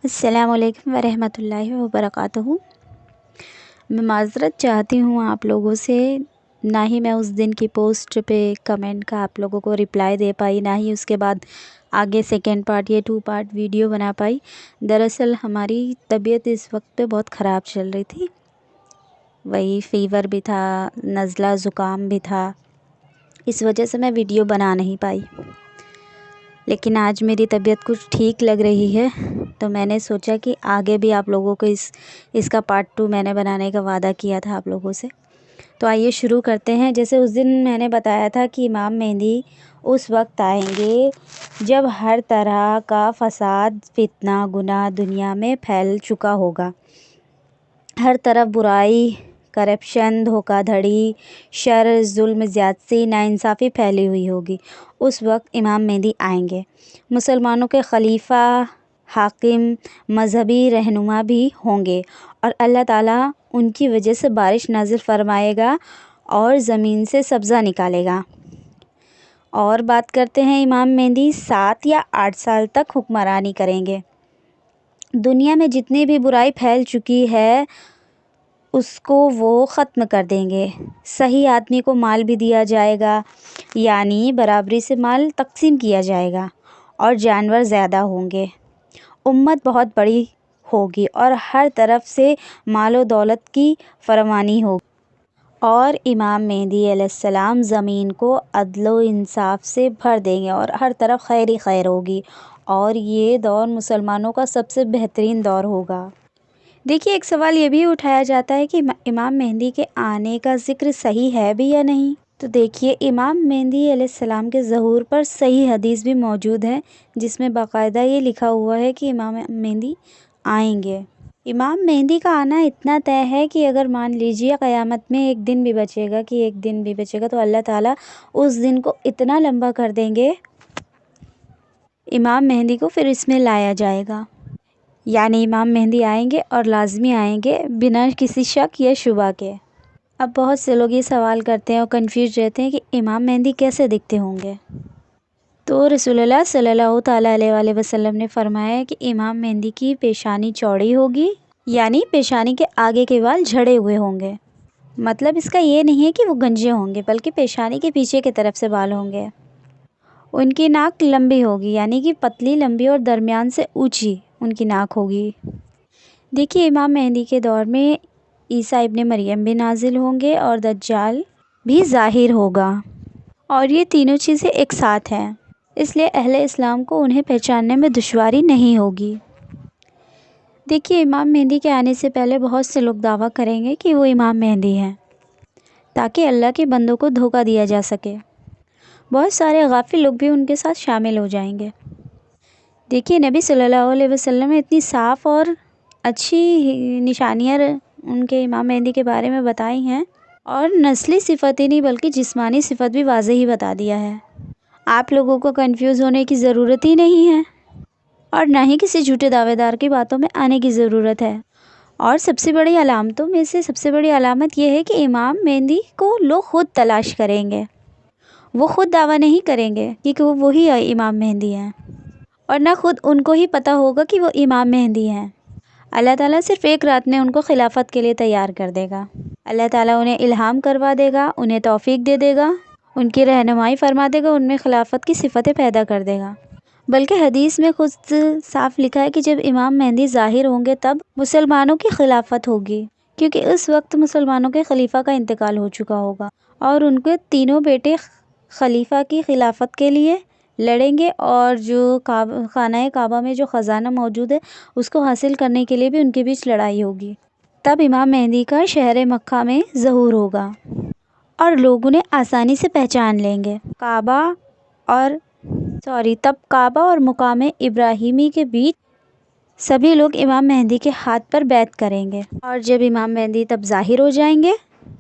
السلام علیکم ورحمۃ اللہ وبرکاتہ۔ میں معذرت چاہتی ہوں آپ لوگوں سے، نہ ہی میں اس دن کی پوسٹ پہ کمنٹ کا آپ لوگوں کو رپلائی دے پائی، نہ ہی اس کے بعد آگے سیکنڈ پارٹ یا 2 پارٹ ویڈیو بنا پائی۔ دراصل ہماری طبیعت اس وقت پہ بہت خراب چل رہی تھی، وہی فیور بھی تھا، نزلہ زکام بھی تھا، اس وجہ سے میں ویڈیو بنا نہیں پائی۔ لیکن آج میری طبیعت کچھ ٹھیک لگ رہی ہے، تو میں نے سوچا کہ آگے بھی آپ لوگوں کو اس کا پارٹ 2 میں نے بنانے کا وعدہ کیا تھا آپ لوگوں سے۔ تو آئیے شروع کرتے ہیں۔ جیسے اس دن میں نے بتایا تھا کہ امام مہدی اس وقت آئیں گے جب ہر طرح کا فساد، فتنہ، گناہ دنیا میں پھیل چکا ہوگا، ہر طرف برائی، کرپشن، دھوکہ دھڑی، شر، ظلم، زیادتی، ناانصافی پھیلی ہوئی ہوگی۔ اس وقت امام مہدی آئیں گے، مسلمانوں کے خلیفہ، حاکم، مذہبی رہنما بھی ہوں گے، اور اللہ تعالیٰ ان کی وجہ سے بارش نازل فرمائے گا اور زمین سے سبزہ نکالے گا۔ اور بات کرتے ہیں امام مہدی 7 یا 8 سال تک حکمرانی کریں گے۔ دنیا میں جتنی بھی برائی پھیل چکی ہے اس کو وہ ختم کر دیں گے۔ صحیح آدمی کو مال بھی دیا جائے گا، یعنی برابری سے مال تقسیم کیا جائے گا، اور جانور زیادہ ہوں گے۔ امت بہت بڑی ہوگی اور ہر طرف سے مال و دولت کی فراوانی ہوگی، اور امام مہدی علیہ السلام زمین کو عدل و انصاف سے بھر دیں گے اور ہر طرف خیر ہی خیر ہوگی، اور یہ دور مسلمانوں کا سب سے بہترین دور ہوگا۔ دیکھیے، ایک سوال یہ بھی اٹھایا جاتا ہے کہ امام مہدی کے آنے کا ذکر صحیح ہے بھی یا نہیں۔ تو دیکھیے، امام مہدی علیہ السلام کے ظہور پر صحیح حدیث بھی موجود ہے، جس میں باقاعدہ یہ لکھا ہوا ہے کہ امام مہدی آئیں گے۔ امام مہدی کا آنا اتنا طے ہے کہ اگر مان لیجیے قیامت میں ایک دن بھی بچے گا تو اللہ تعالیٰ اس دن کو اتنا لمبا کر دیں گے، امام مہدی کو پھر اس میں لایا جائے گا۔ یعنی امام مہدی آئیں گے اور لازمی آئیں گے، بنا کسی شک یا شبہ کے۔ اب بہت سے لوگ یہ سوال کرتے ہیں اور کنفیوز رہتے ہیں کہ امام مہدی کیسے دکھتے ہوں گے۔ تو رسول اللہ صلی اللہ تعالیٰ علیہ وآلہ وسلم نے فرمایا کہ امام مہدی کی پیشانی چوڑی ہوگی، یعنی پیشانی کے آگے کے بال جھڑے ہوئے ہوں گے۔ مطلب اس کا یہ نہیں ہے کہ وہ گنجے ہوں گے، بلکہ پیشانی کے پیچھے کی طرف سے بال ہوں گے۔ ان کی ناک لمبی ہوگی، یعنی کہ پتلی، لمبی اور درمیان سے اونچی ان کی ناک ہوگی۔ دیکھیے، امام مہدی کے دور میں عیسیٰ ابن مریم بھی نازل ہوں گے اور دجال بھی ظاہر ہوگا، اور یہ تینوں چیزیں ایک ساتھ ہیں، اس لیے اہل اسلام کو انہیں پہچاننے میں دشواری نہیں ہوگی۔ دیکھیے، امام مہدی کے آنے سے پہلے بہت سے لوگ دعویٰ کریں گے کہ وہ امام مہدی ہیں، تاکہ اللہ کے بندوں کو دھوکہ دیا جا سکے۔ بہت سارے غافل لوگ بھی ان کے ساتھ شامل ہو جائیں گے۔ دیکھیے، نبی صلی اللہ علیہ وسلم نے اتنی صاف اور اچھی نشانیاں ان کے امام مہدی کے بارے میں بتائی ہیں، اور نسلی صفت ہی نہیں بلکہ جسمانی صفت بھی واضح ہی بتا دیا ہے۔ آپ لوگوں کو کنفیوز ہونے کی ضرورت ہی نہیں ہے، اور نہ ہی کسی جھوٹے دعوے دار کی باتوں میں آنے کی ضرورت ہے۔ اور سب سے بڑی علامتوں میں سے سب سے بڑی علامت یہ ہے کہ امام مہدی کو لوگ خود تلاش کریں گے، وہ خود دعویٰ نہیں کریں گے کیونکہ وہ وہی امام مہدی ہیں، اور نہ خود ان کو ہی پتہ ہوگا کہ وہ امام مہدی ہیں۔ اللہ تعالیٰ صرف ایک رات میں ان کو خلافت کے لیے تیار کر دے گا۔ اللہ تعالیٰ انہیں الہام کروا دے گا، انہیں توفیق دے دے گا، ان کی رہنمائی فرما دے گا، ان میں خلافت کی صفتیں پیدا کر دے گا۔ بلکہ حدیث میں خود صاف لکھا ہے کہ جب امام مہدی ظاہر ہوں گے تب مسلمانوں کی خلافت ہوگی، کیونکہ اس وقت مسلمانوں کے خلیفہ کا انتقال ہو چکا ہوگا، اور ان کے تینوں بیٹے خلیفہ کی خلافت کے لیے لڑیں گے، اور جو خانہ کعبہ میں جو خزانہ موجود ہے اس کو حاصل کرنے کے لیے بھی ان کے بیچ لڑائی ہوگی۔ تب امام مہدی کا شہر مکہ میں ظہور ہوگا اور لوگ انہیں آسانی سے پہچان لیں گے۔ تب کعبہ اور مقام ابراہیمی کے بیچ سبھی لوگ امام مہدی کے ہاتھ پر بیعت کریں گے، اور جب امام مہدی تب ظاہر ہو جائیں گے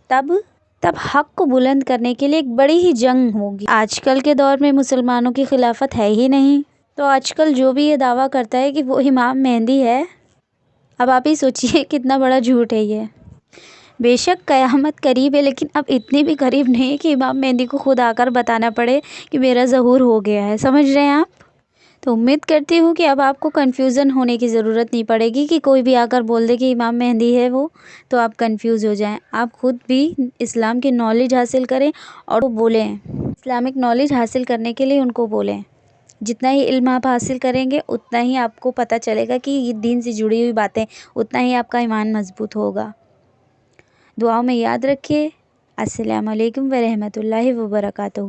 تب حق کو بلند کرنے کے لیے ایک بڑی ہی جنگ ہوگی۔ آج کل کے دور میں مسلمانوں کی خلافت ہے ہی نہیں، تو آج کل جو بھی یہ دعویٰ کرتا ہے کہ وہ امام مہدی ہے، اب آپ ہی سوچئے کتنا بڑا جھوٹ ہے یہ۔ بے شک قیامت قریب ہے، لیکن اب اتنی بھی قریب نہیں کہ امام مہدی کو خود آ کر بتانا پڑے کہ میرا ظہور ہو گیا ہے، سمجھ رہے ہیں آپ؟ تو امید کرتی ہوں کہ اب آپ کو کنفیوژن ہونے کی ضرورت نہیں پڑے گی کہ کوئی بھی آ کر بول دے کہ امام مہدی ہے وہ، تو آپ کنفیوز ہو جائیں۔ آپ خود بھی اسلام کی نالج حاصل کریں اور وہ بولیں، اسلامک نالج حاصل کرنے کے لیے ان کو بولیں۔ جتنا ہی علم آپ حاصل کریں گے اتنا ہی آپ کو پتہ چلے گا کہ یہ دین سے جڑی ہوئی باتیں، اتنا ہی آپ کا ایمان مضبوط ہوگا۔ دعاؤں میں یاد رکھیے۔ السلام علیکم ورحمۃ اللہ وبرکاتہ۔